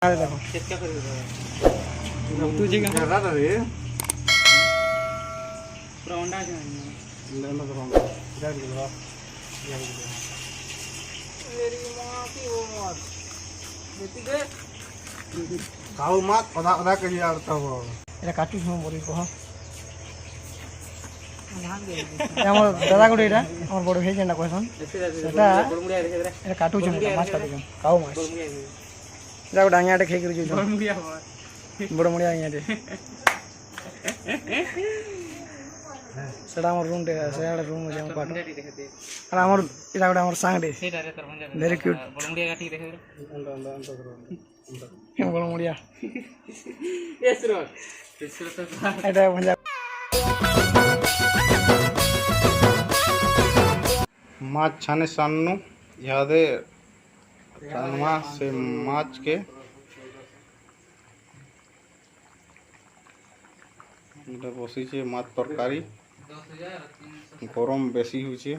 देखो तुझे क्या रहा रे पूरा अंडा है अंडा तो अंडा इधर के लो मेरी मां की वो मत बेटी दे खाओ मत आधा आधा के लिए आड़ता हो एरा काटू हम बोली को আমার দাদা গুড়ি এটা আমার বড় ভাই যেটা কইছন সেটা এটা কাটু ছ মাছ কাটু কাউ মাছ যাও ডাঙিয়াটা খেয়ে গিয়ে বড় মুড়িয়া বড় মুড়িয়া আইয়াতে সেটা আমার রুম তে সেটা রুম আছে আমার কাটু আর আমার এটা গোটা আমার সাং দে সেটা রে তোর মঞ্জা ভেরি কিউট বড় মুড়িয়া কাটি দেখে বড় মুড়িয়া এসরো তো এটা মঞ্জা माछ छाने सानू यादे रानमा से माछ के बसी माछ तरकारी गरम बेसी हुई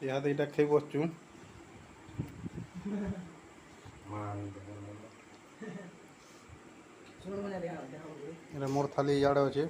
यादे इटा खाई बसचु मोर थाली इे अच्छे